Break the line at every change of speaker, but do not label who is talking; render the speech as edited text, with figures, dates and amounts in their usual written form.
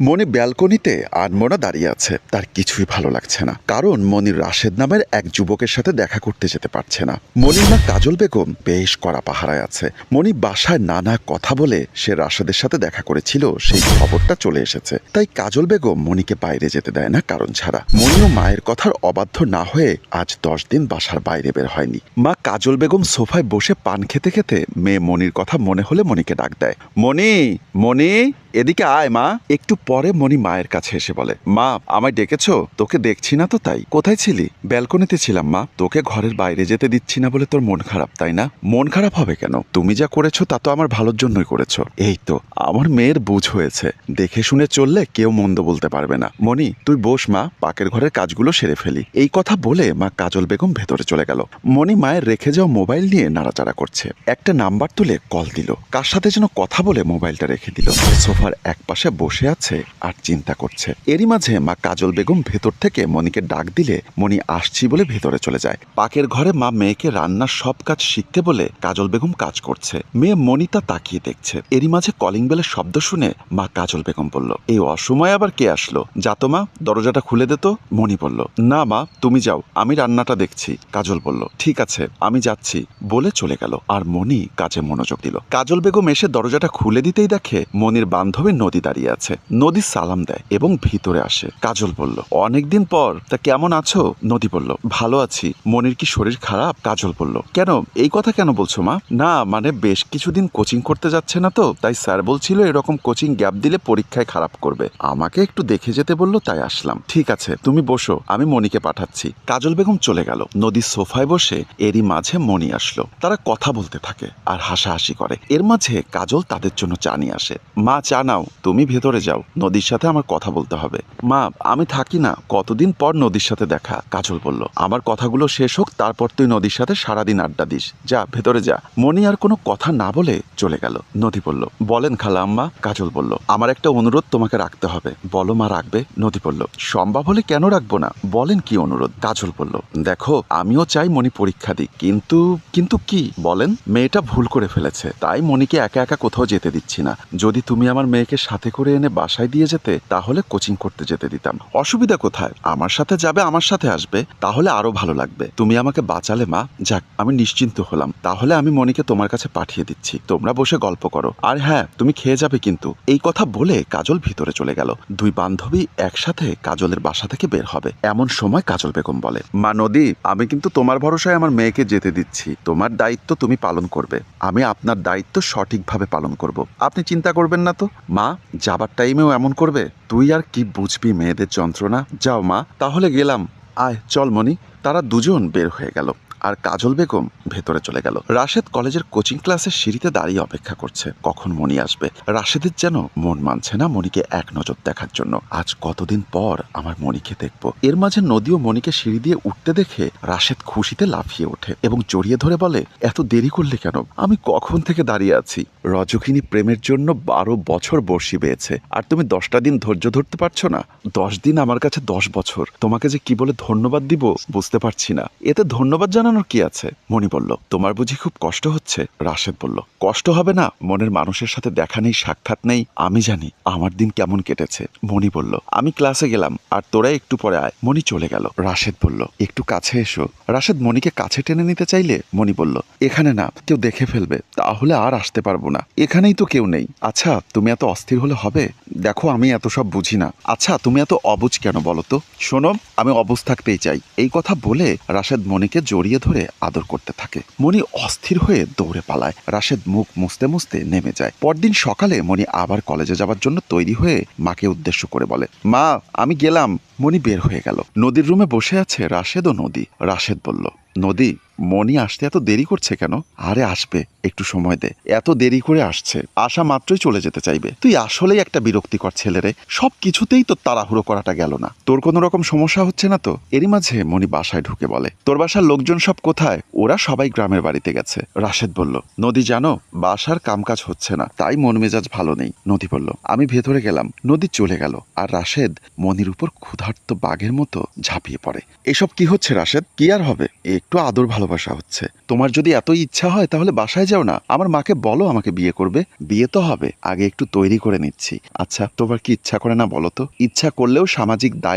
মনি ব্যালকনিতে আনমনা দাঁড়িয়ে আছে। তার কিছুই ভালো লাগছে না, কারণ মনির রাশেদ নামের এক যুবকের সাথে দেখা করতে যেতে পারছে না। মনির মা কাজল বেগম বেশ কড়া পাহারায় আছে। মনি বাসায় নানা কথা বলে সে রাশেদের সাথে দেখা করেছিল, সেই খবরটা চলে এসেছে। তাই কাজল বেগম মনিকে বাইরে যেতে দেয় না কারণ ছাড়া। মনিও মায়ের কথার অবাধ্য না হয়ে আজ 10 দিন বাসার বাইরে বের হয়নি। মা কাজল বেগম সোফায় বসে পান খেতে খেতে মেয়ে মনির কথা মনে হলে মনিকে ডাক দেয়, মনি, মনি, এদিকে আয় মা। একটু পরে মনি মায়ের কাছে এসে বলে, মা, আমায় ডেকেছো? তোকে দেখছি না তো তাই। কোথায় ছিলি? ব্যালকনিতে ছিলাম মা। তোকে ঘরের বাইরে যেতে দিচ্ছি না বলে তোর মন খারাপ, তাই না? মন খারাপ হবে কেন? তুমি যা করেছো তা তো আমার ভালোর জন্যই করেছো। এই তো আমার মেয়ের বুঝ হয়েছে, দেখে শুনে চললে কেউ মন্দ বলতে পারবে না। মনি, তুই বস মা, পাকের ঘরের কাজগুলো সেরে ফেলি। এই কথা বলে মা কাজল বেগম ভেতরে চলে গেল। মনি মায়ের রেখে যাওয়া মোবাইল নিয়ে নাড়াচাড়া করছে। একটা নাম্বার তুলে কল দিল। কার সাথে যেন কথা বলে মোবাইলটা রেখে দিল। সোফার এক পাশে বসে আছে আর চিন্তা করছে। এরই মাঝে মা কাজল বেগম ভেতর থেকে মনিকে ডাক দিলে মনি আসছি বলে ভেতরে চলে যায়। পাকের ঘরে মা মেয়েকে রান্নার সব কাজ শিখতে বলে কাজল বেগম কাজ করছে। মেয়ে মনিতা তাকিয়ে দেখছে। এরই মাঝে কলিং বেলের শব্দ শুনে মা কাজল বেগম বলল, এই অসময়ে আবার কে আসলো? যা তো মা, দরজাটা খুলে দে তো। মনি বলল, না মা, তুমি যাও, আমি রান্নাটা দেখছি। কাজল বলল, ঠিক আছে, আমি যাচ্ছি বলে চলে গেল। আর মনি কাজে মনোযোগ দিল। কাজল বেগম এসে দরজাটা খুলে দিতেই দেখে মনির বান্ধবী নদী দাঁড়িয়ে আছে। নদী সালাম দেয় এবং ভিতরে আসে। কাজল বলল, অনেকদিন পর, তা কেমন আছো? নদী বলল, ভালো আছি। মনির কি শরীর খারাপ? কাজল বলল, কেন, এই কথা কেন বলছো মা? না মানে বেশ কিছুদিন কোচিং করতে যাচ্ছে না তো, তাই স্যার বলছিল এরকম কোচিং গ্যাপ দিলে পরীক্ষায় খারাপ করবে। আমাকে একটু দেখে যেতে বললো, তাই আসলাম। ঠিক আছে, তুমি বসো, আমি মনিকে পাঠাচ্ছি। কাজল বেগম চলে গেল। নদীর সোফায় বসে এরই মাঝে মনি আসলো। তারা কথা বলতে থাকে আর হাসাহাসি করে। এর মাঝে কাজল তাদের জন্য চা নিয়ে আসে। মা, চা নাও, তুমি ভেতরে যাও, নদীর সাথে আমার কথা বলতে হবে। মা, আমি থাকি না, কতদিন পর নদীর সাথে দেখা। কাজল বলল, আমার কথাগুলো শেষ হোক, তারপর তুই নদীর সাথে সারাদিন আড্ডা দিস। যা, ভেতরে যা। মনি আর কোনো কথা না বলে চলে গেল। নদী বলল, বলেন খালা আম্মা। কাজল বলল, আমার একটা অনুরোধ তোমাকে রাখতে হবে। বলো মা, রাখবে? নদী বলল, সম্ভব হলে কেন রাখবো না, বলেন কি অনুরোধ। কাজল বলল, দেখো, আমিও চাই মনি পরীক্ষা দিক, কিন্তু কিন্তু কি বলেন? মেয়েটা ভুল করে ফেলেছে, তাই মনিকে একা একা কোথাও যেতে দিচ্ছি না। যদি তুমি আমার মেয়েকে সাথে করে এনে বাসায় দিয়ে যেতে, তাহলে কোচিং করতে যেতে দিতাম। অসুবিধা কোথায়? আমার সাথে যাবে, আমার সাথে আসবে, তাহলে আরো ভালো লাগবে। তুমি আমাকে বাঁচালে মা। যাক, আমি নিশ্চিন্ত হলাম। তাহলে আমি মনিকে তোমার কাছে পাঠিয়ে দিচ্ছি, তোমরা বসে গল্প করো। আর হ্যাঁ, তুমি খেয়ে যাবে কিন্তু। এই কথা বলে কাজল ভিতরে চলে গেল। দুই বান্ধবী একসাথে কাজলের বাসা থেকে বের হবে। এমন সময় কাজল বেগম বলে, মা নদী, আমি কিন্তু তোমার ভরসায় আমার মেয়েকে যেতে দিচ্ছি। তোমার দায়িত্ব তুমি পালন করবে, আমি আপনার দায়িত্ব সঠিকভাবে পালন করব। আপনি চিন্তা করবেন না তো। মা, যাবার টাইমেও এমন করবে? তুই আর কি বুঝবি মেয়েদের যন্ত্রণা। যাও মা, তাহলে গেলাম। আয়, চল মনি। তারা দুজন বের হয়ে গেল আর কাজল বেগম ভেতরে চলে গেল। রাশেদ কলেজের কোচিং ক্লাসের সিঁড়িতে দাঁড়িয়ে অপেক্ষা করছে কখন মনি আসবে। রাশেদের যেন মন মানছে না মনিকে এক নজর দেখার জন্য। আজ কতদিন পর আমার মনিকে দেখবো। এর মাঝে নদীও মনিকে সিঁড়ি দিয়ে উঠতে দেখে রাশেদ খুশিতে লাফিয়ে ওঠে এবং জড়িয়ে ধরে বলে, এত দেরি করলে কেন? আমি কখন থেকে দাঁড়িয়ে আছি। রজকিনী প্রেমের জন্য 12 বছর বর্ষি বেয়েছে, আর তুমি 10টা দিন ধৈর্য ধরতে পারছো না? 10 দিন আমার কাছে 10 বছর। তোমাকে যে কি বলে ধন্যবাদ দিব বুঝতে পারছি না। এতে ধন্যবাদ জানানোর কি আছে? মনি বলল, তোমার বুঝি খুব কষ্ট হচ্ছে? রাশেদ বলল, কষ্ট হবে না? মনের মানুষের সাথে দেখা নেই, সাক্ষাৎ নেই। আমি জানি আমার দিন কেমন কেটেছে। মনি বলল, আমি ক্লাসে গেলাম, আর তোরা একটু পরে আয়। মনি চলে গেল। রাশেদ বলল, একটু কাছে এসো। রাশেদ মনিকে কাছে টেনে নিতে চাইলে মনি বলল, এখানে না, কেউ দেখে ফেলবে, তাহলে আর আসতে পারবো না। এখানেই তো কেউ নেই। আচ্ছা, তুমি এত অস্থির হলে হবে? দেখো, আমি এত সব বুঝি না। আচ্ছা, তুমি এত অবুঝ কেন বলো তো? শোনো, আমি অবুঝ থাকতেই চাই। এই কথা বলে রাশেদ মনিকে জড়িয়ে ধরে আদর করতে থাকে। মনি অস্থির হয়ে দৌড়ে পালায়। রাশেদ মুখ মুছতে মুছতে নেমে যায়। পরদিন সকালে মনি আবার কলেজে যাওয়ার জন্য তৈরি হয়ে মাকে উদ্দেশ্য করে বলে, মা, আমি গেলাম। মনি বের হয়ে গেল। নদীর রুমে বসে আছে রাশেদ ও নদী। রাশেদ বলল, নদী, মনি আসতে এত দেরি করছে কেন? আরে আসবে, একটু সময় দে। এত দেরি করে আসছে, আসা মাত্রই চলে যেতে চাইবে। তুই আসলেই একটা বিরক্তিকর ছেলে রে। সব কিছুতেই তো তাড়াহুড়ো করাটা গেল না। তোর কোনো রকম সমস্যা হচ্ছে না তো? এরই মাঝে মনি বাসায় ঢুকে বলে, তোর বাসার লোকজন সব কোথায়? ওরা সবাই গ্রামের বাড়িতে গেছে। রাশেদ বলল, নদী, জানো, বাসার কামকাজ হচ্ছে না, তাই মন মেজাজ ভালো নেই। নদী বলল, আমি ভেতরে গেলাম। নদী চলে গেল আর রাশেদ মনির উপর ক্ষুধা ক্ষুধার্ত বাঘের মতো ঝাঁপিয়ে পড়ে। এসব কি হচ্ছে রাশেদ? কি আর হবে, একটু আদর ভালোবাসা হচ্ছে। তোমার যদি এতই ইচ্ছা হয় তাহলে বাসায় যাও না, আমার মাকে বলো আমাকে বিয়ে করবে। বিয়ে তো হবে, আগে একটু তৈরি করে নিচ্ছি। আচ্ছা তোমার কি ইচ্ছা করে না বলো তো? ইচ্ছা করলেও সামাজিক দায়